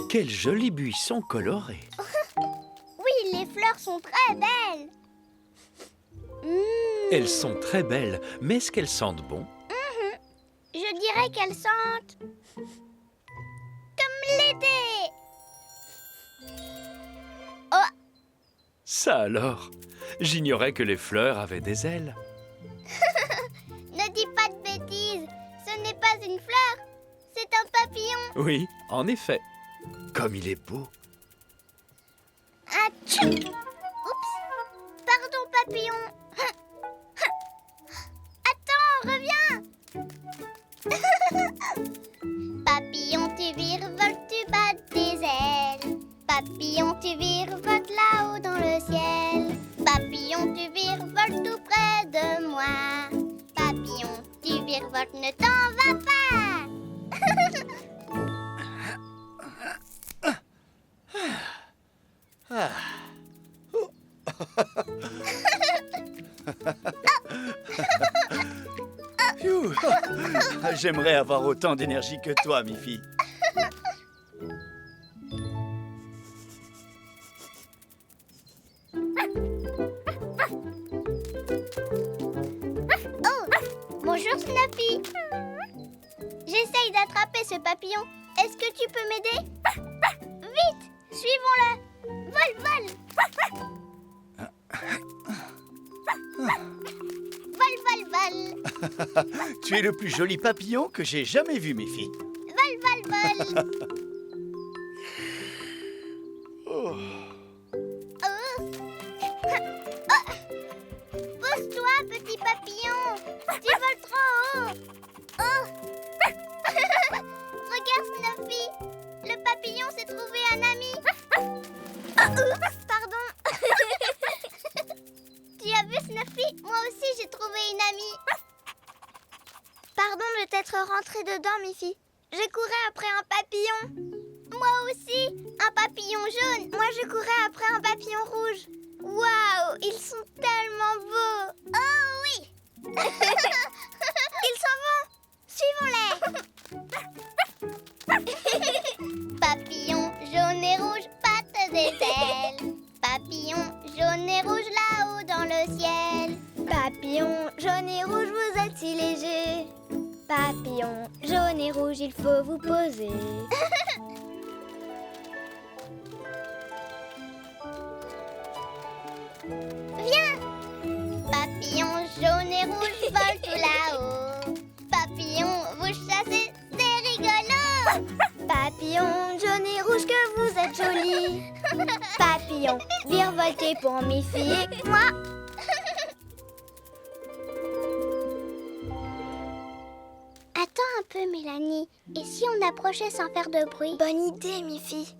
Quel joli buisson coloré! Oui, les fleurs sont très belles. Elles sont très belles, mais est-ce qu'elles sentent bon? Je dirais qu'elles sentent comme l'été. Oh, Ça alors! J'ignorais que les fleurs avaient des ailes. ne dis pas de bêtises. Ce n'est pas une fleur, c'est un papillon. Oui, en effet. Comme il est beau. Atchou! Oups! Pardon, papillon. Attends, reviens. Papillon, tu virevoltes, tu bats tes ailes. Papillon, tu virevoltes là-haut dans le ciel. Papillon, tu virevoltes tout près de moi. Papillon, tu virevoltes, ne t'en vas pas. Phew. J'aimerais avoir autant d'énergie que toi, Miffy. Oh, bonjour Snuffy. J'essaye d'attraper ce papillon. Est-ce que tu peux m'aider? Vite, suivons-le. Vole, vole. Vole, vole, vole. Tu es le plus joli papillon que j'ai jamais vu, Miffy. Vole, vole, vole. Oh. Oh. Oh. Pose-toi, petit papillon. Tu voles trop haut. Oh. Regarde, Snuffy. Le papillon s'est trouvé un ami. Pardon. Tu as vu, Snuffy? Moi aussi, j'ai trouvé une amie. Pardon de t'être rentrée dedans, Miffy. J'ai couru après un papillon. Moi aussi, un papillon jaune. Moi, je courais après un papillon rouge. Waouh, ils sont tellement beaux. Oh oui. Ils s'en vont. Suivons-les. Papillon jaune et rouge, pattes des ailes. Papillon jaune et rouge là-haut dans le ciel. Papillon jaune et rouge, vous êtes si léger. Papillon jaune et rouge, il faut vous poser. Viens! Papillon jaune et rouge vole tout là-haut. Papillon, vous chassez, c'est rigolo. Papillon jaune et rouge, que vous êtes joli. Papillon, virevoltez pour Miffy et moi. Attends un peu, Mélanie. Et si on approchait sans faire de bruit? Bonne idée, Miffy.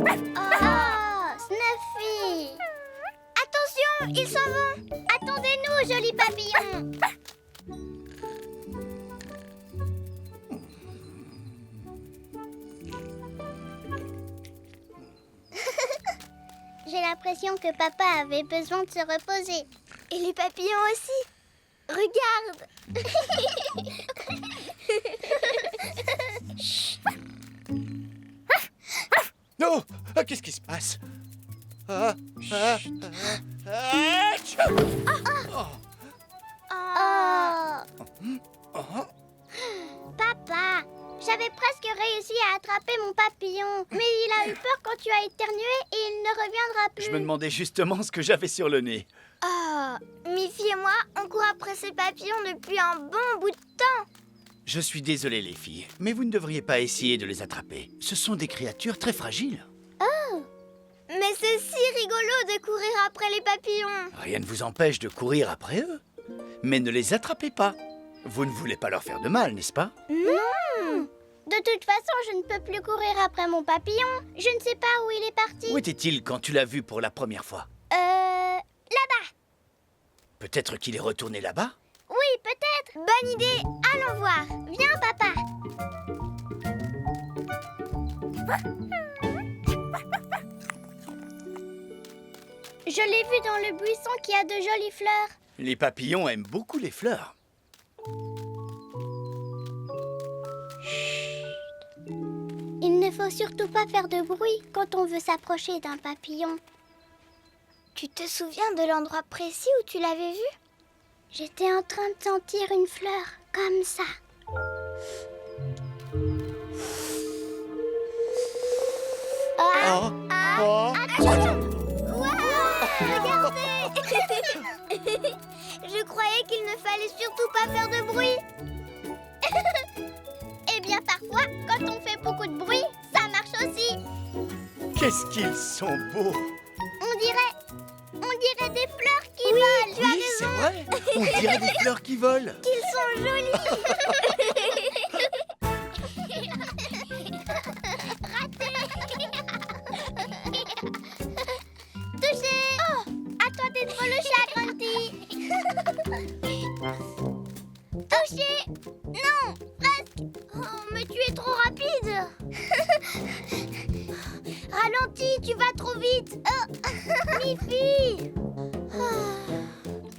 Oh, Snuffy! Attention, ils s'en vont! Attendez-nous, joli papillon! J'ai l'impression que papa avait besoin de se reposer. Et les papillons aussi. Regarde! Non! Qu'est-ce qui se passe? Tchou! Oh! Papa, j'avais presque réussi à attraper mon papillon. Mais il a eu peur quand tu as éternué et il ne reviendra plus. Je me demandais justement ce que j'avais sur le nez. Oh, Miffy et moi, on court après ces papillons depuis un bon bout de temps. Je suis désolé, les filles, mais vous ne devriez pas essayer de les attraper. Ce sont des créatures très fragiles. Mais c'est si rigolo de courir après les papillons. Rien ne vous empêche de courir après eux. Mais ne les attrapez pas. Vous ne voulez pas leur faire de mal, n'est-ce pas? Non. De toute façon, je ne peux plus courir après mon papillon. Je ne sais pas où il est parti. Où était-il quand tu l'as vu pour la première fois? Là-bas. Peut-être qu'il est retourné là-bas? Oui, peut-être. Bonne idée. Allons voir. Viens, papa. Je l'ai vu dans le buisson qui a de jolies fleurs. Les papillons aiment beaucoup les fleurs. Il ne faut surtout pas faire de bruit quand on veut s'approcher d'un papillon. Tu te souviens de l'endroit précis où tu l'avais vu? J'étais en train de sentir une fleur, comme ça. Oh, oh. Regardez! Je croyais qu'il ne fallait surtout pas faire de bruit. Eh bien, parfois, quand on fait beaucoup de bruit, ça marche aussi. Qu'est-ce qu'ils sont beaux! On dirait des fleurs qui volent. Tu as Oui, c'est vrai! On dirait des fleurs qui volent! qu'ils sont jolis. Raté. Touché. Oh, à toi d'être le chat, Grunty. Touché. Non, presque. Oh, mais tu es trop rapide. Ralentis, tu vas trop vite. Oh. Miffy.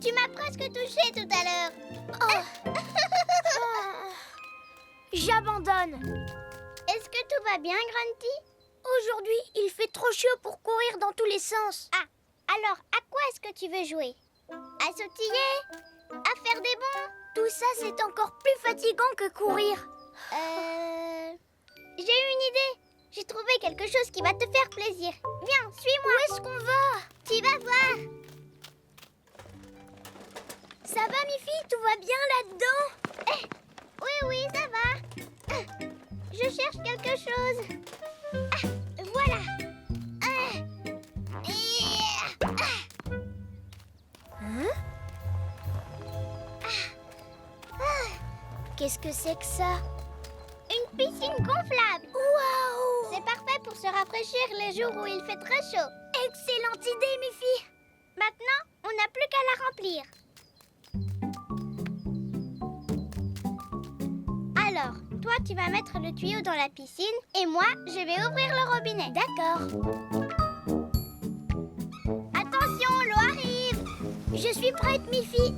Tu m'as presque touché tout à l'heure. J'abandonne. Est-ce que tout va bien, Grunty? Aujourd'hui, il fait trop chaud pour courir dans tous les sens. Ah, alors à quoi est-ce que tu veux jouer? À sautiller? À faire des bonds? Tout ça, c'est encore plus fatigant que courir. J'ai une idée. J'ai trouvé quelque chose qui va te faire plaisir. Viens, suis-moi. Où est-ce qu'on va? Tu vas voir. Ça va, Miffy? Tout va bien là-dedans? Oui, ça va. Je cherche quelque chose. Voilà. Qu'est-ce que c'est que ça? Une piscine gonflable. Waouh! C'est parfait pour se rafraîchir les jours où il fait très chaud. Excellente idée, Miffy. Maintenant, on n'a plus qu'à la remplir. Alors, toi, tu vas mettre le tuyau dans la piscine et moi, je vais ouvrir le robinet. D'accord. Attention, l'eau arrive. Je suis prête, Miffy.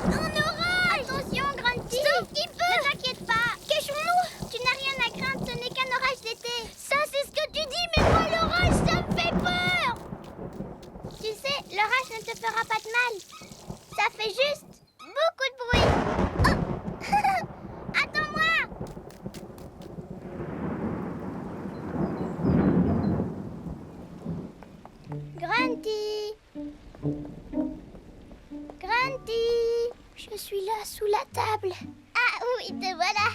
On aura! Attention, Grunty. Sauf qui peut. Ne t'inquiète pas. Cachons-nous. Tu n'as rien à craindre, ce n'est qu'un orage d'été. Ça, c'est ce que tu dis, mais moi, l'orage, ça me fait peur. Tu sais, l'orage ne te fera pas de mal. Ça fait juste beaucoup de bruit. Oh. Attends-moi. Grunty. Grunty. Je suis là, sous la table. Ah oui, te voilà.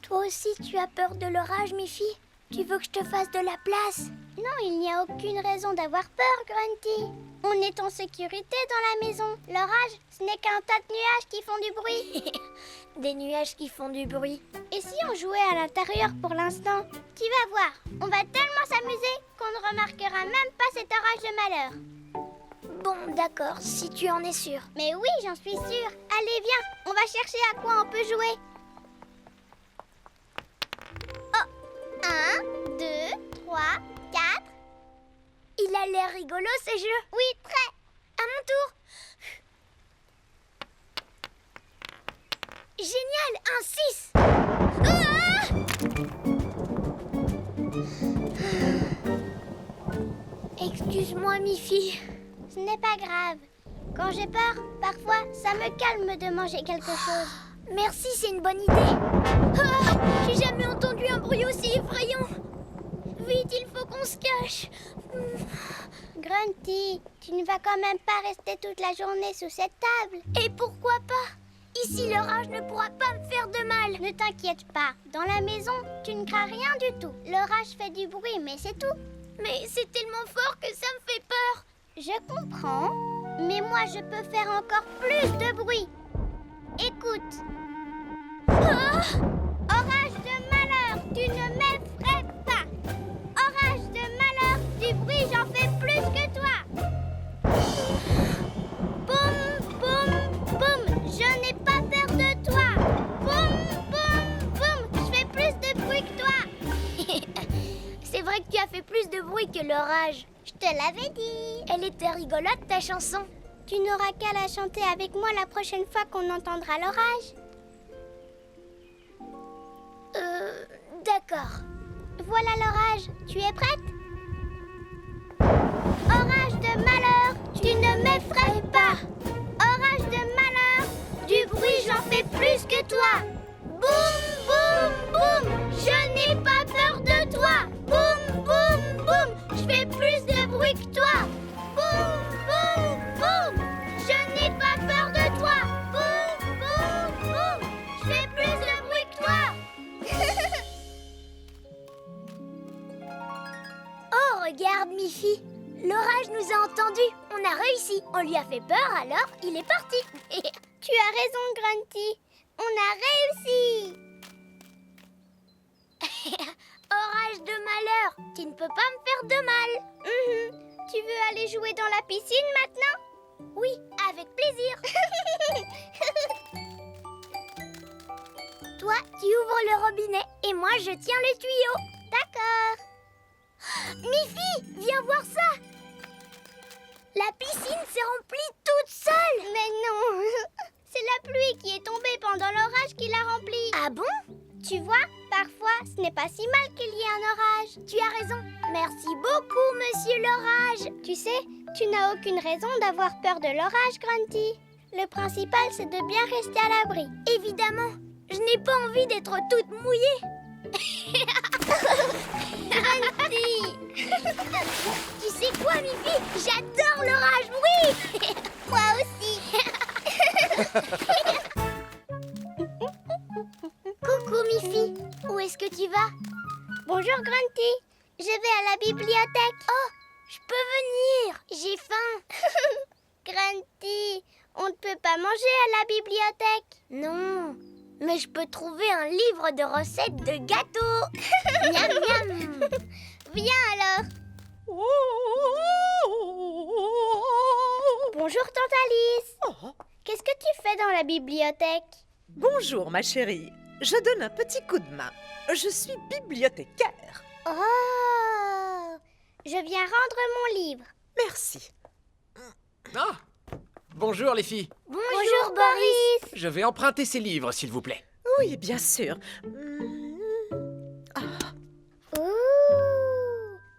Toi aussi, tu as peur de l'orage, Miffy? Tu veux que je te fasse de la place? Non, il n'y a aucune raison d'avoir peur, Grunty. On est en sécurité dans la maison. L'orage, ce n'est qu'un tas de nuages qui font du bruit. Des nuages qui font du bruit. Et si on jouait à l'intérieur pour l'instant? Tu vas voir, on va tellement s'amuser qu'on ne remarquera même pas cet orage de malheur. Bon, d'accord, si tu en es sûre. Mais oui, j'en suis sûre. Allez, viens, on va chercher à quoi on peut jouer. Oh, 1, 2, 3, 4. Il a l'air rigolo, ce jeu. Oui, très. À mon tour. Génial, un 6. Excuse-moi, Miffy. Ce n'est pas grave. Quand j'ai peur, parfois, ça me calme de manger quelque chose. Merci, c'est une bonne idée. J'ai jamais entendu un bruit aussi effrayant. Vite, il faut qu'on se cache. Grunty, tu ne vas quand même pas rester toute la journée sous cette table. Et pourquoi pas? Ici, l'orage ne pourra pas me faire de mal. Ne t'inquiète pas. Dans la maison, tu ne crains rien du tout. L'orage fait du bruit, mais c'est tout. Mais c'est tellement fort que ça me fait peur. Je comprends, mais moi, je peux faire encore plus de bruit. Écoute. Orage de malheur, tu ne m'effraies pas. Orage de malheur, du bruit, j'en fais plus que toi. Boum, boum, boum, je n'ai pas peur de toi. Boum, boum, l'orage. Je te l'avais dit. Elle était rigolote, ta chanson. Tu n'auras qu'à la chanter avec moi la prochaine fois qu'on entendra l'orage. D'accord. Voilà l'orage. Tu es prête? Orage de malheur, tu ne m'effraies pas. Orage de malheur, du bruit j'en fais plus que toi. Boum, boum, boum, je n'ai pas peur de toi. Boum, boum, boum, je fais plus de bruit que toi. Boum, boum, boum, je n'ai pas peur de toi. Boum, boum, boum, je fais plus de bruit que toi. Oh, regarde, Miffy. L'orage nous a entendus. On a réussi. On lui a fait peur, alors il est parti. Tu as raison, Grunty. On a réussi. Orage de malheur, tu ne peux pas me faire de mal. Tu veux aller jouer dans la piscine maintenant? Oui, avec plaisir. Toi, tu ouvres le robinet et moi, je tiens le tuyau. D'accord. Miffy, viens voir ça. La piscine s'est remplie toute seule. Mais non. C'est la pluie qui est tombée pendant l'orage qui l'a remplie. Ah bon? Tu vois, parfois, ce n'est pas si mal qu'il y ait un orage. Tu as raison. Merci beaucoup, monsieur l'orage. Tu sais, tu n'as aucune raison d'avoir peur de l'orage, Grunty. Le principal, c'est de bien rester à l'abri. Évidemment, je n'ai pas envie d'être toute mouillée. Grunty. Tu sais quoi, Miffy? J'adore l'orage, oui. Moi aussi. Coucou, Miffy. Où est-ce que tu vas? Bonjour, Grunty. Je vais à la bibliothèque. Oh, je peux venir. J'ai faim. Grunty, on ne peut pas manger à la bibliothèque. Non, mais je peux trouver un livre de recettes de gâteaux. Miam, miam. Viens alors. Bonjour, Tante Alice. Oh, Qu'est-ce que tu fais dans la bibliothèque? bonjour ma chérie, je donne un petit coup de main. Je suis bibliothécaire. Oh, je viens rendre mon livre. Merci. Ah! Bonjour les filles. Bonjour, Boris. Je vais emprunter ces livres, s'il vous plaît. Oui, bien sûr. Ouh,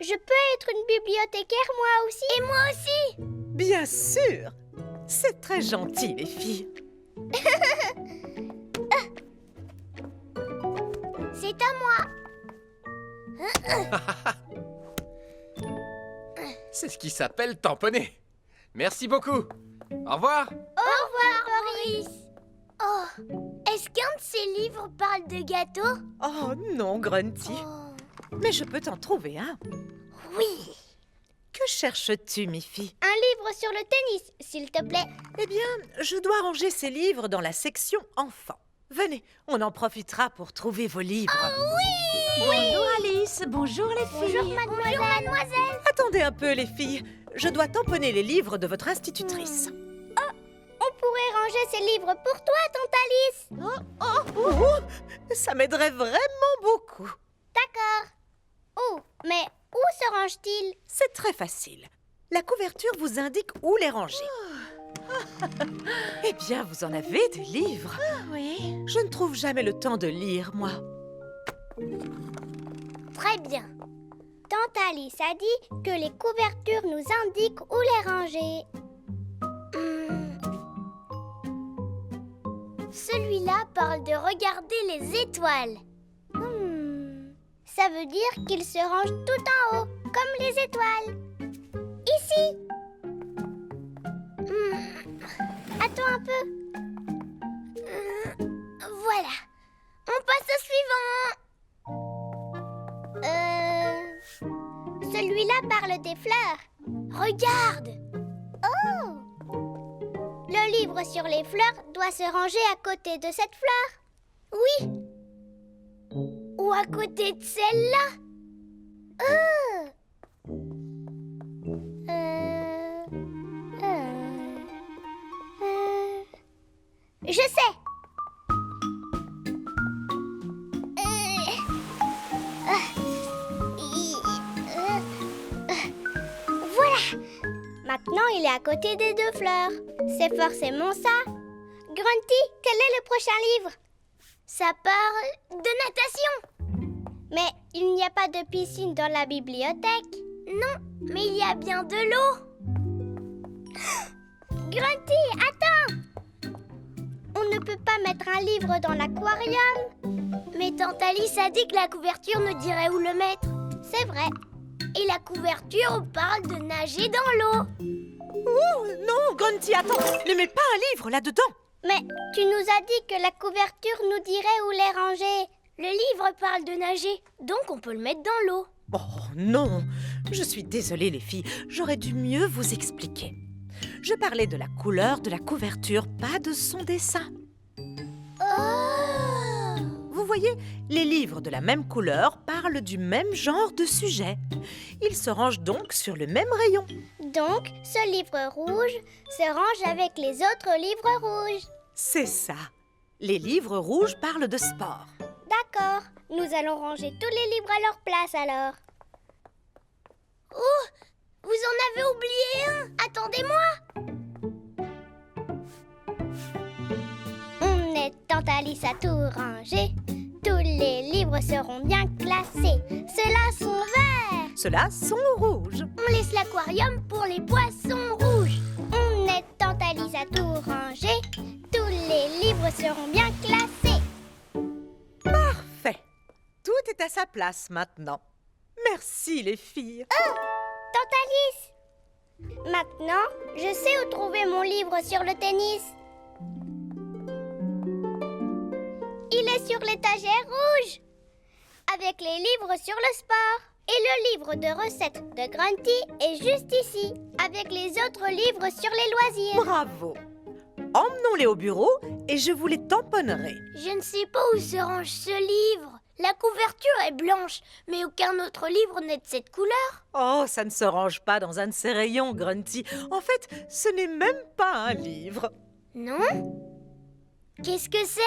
je peux être une bibliothécaire moi aussi? Et moi aussi. Bien sûr. C'est très gentil, les filles. C'est à moi. C'est ce qui s'appelle tamponner. Merci beaucoup. Au revoir. Au revoir, Boris. Oh, est-ce qu'un de ces livres parle de gâteaux? Oh non, Grunty. Oh, Mais je peux t'en trouver un. oui. Que cherches-tu, Miffy? Un livre sur le tennis, s'il te plaît. Eh bien, je dois ranger ces livres dans la section enfants. Venez, on en profitera pour trouver vos livres. Bonjour Alice, bonjour les filles. Bonjour, mademoiselle. Bonjour, mademoiselle. Attendez un peu, les filles. Je dois tamponner les livres de votre institutrice. On pourrait ranger ces livres pour toi, Tante Alice. Oh, ça m'aiderait vraiment beaucoup. D'accord. Oh, mais où se range-t-il? C'est très facile. La couverture vous indique où les ranger. Eh bien, vous en avez des livres. Oui. Je ne trouve jamais le temps de lire, moi. Très bien. Tante Alice a dit que les couvertures nous indiquent où les ranger. Celui-là parle de regarder les étoiles. Ça veut dire qu'ils se rangent tout en haut, comme les étoiles. Ici. Attends un peu. Voilà. On passe au suivant. Celui-là parle des fleurs. Regarde. Le livre sur les fleurs doit se ranger à côté de cette fleur. Oui. Ou à côté de celle-là. Je sais. Non, il est à côté des deux fleurs. C'est forcément ça. Grunty, quel est le prochain livre? Ça parle de natation. Mais il n'y a pas de piscine dans la bibliothèque. Non, mais il y a bien de l'eau. Grunty, attends! On ne peut pas mettre un livre dans l'aquarium. Mais Tante Alice a dit que la couverture nous dirait où le mettre. C'est vrai. Et la couverture parle de nager dans l'eau. Oh, non, Grunty, attends. Ne mets pas un livre là-dedans. Mais tu nous as dit que la couverture nous dirait où les ranger. Le livre parle de nager, donc on peut le mettre dans l'eau. Oh non, je suis désolée les filles, j'aurais dû mieux vous expliquer. Je parlais de la couleur de la couverture, pas de son dessin. Oh! Vous voyez, les livres de la même couleur parlent du même genre de sujet. Ils se rangent donc sur le même rayon. Donc, ce livre rouge se range avec les autres livres rouges. C'est ça. Les livres rouges parlent de sport. D'accord. Nous allons ranger tous les livres à leur place alors. Oh! Vous en avez oublié un! Attendez-moi! On est Tante Alice à tout ranger. Tous les livres seront bien classés. Ceux-là sont verts. Ceux-là sont rouges. On laisse l'aquarium pour les poissons rouges. On est Tante Alice à tout ranger. Tous les livres seront bien classés. Parfait. Tout est à sa place maintenant. Merci les filles. Tante Alice! Maintenant, je sais où trouver mon livre sur le tennis. Il est sur l'étagère rouge, avec les livres sur le sport. Et le livre de recettes de Grunty est juste ici, avec les autres livres sur les loisirs. Bravo. Emmenons-les au bureau et je vous les tamponnerai. Je ne sais pas où se range ce livre. La couverture est blanche, mais aucun autre livre n'est de cette couleur. Oh, ça ne se range pas dans un de ces rayons, Grunty. En fait, ce n'est même pas un livre. Non? Qu'est-ce que c'est?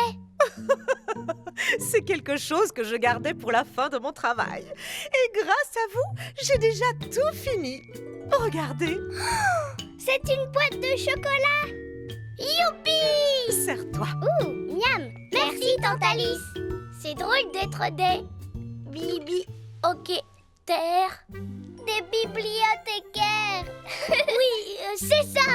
C'est quelque chose que je gardais pour la fin de mon travail. Et grâce à vous, j'ai déjà tout fini. Regardez, C'est une boîte de chocolat. Youpi! serre-toi. Ouh, miam. Merci, Tante Alice. C'est drôle d'être des... Bibi... Ok... Terre... Des bibliothécaires. Oui, c'est ça!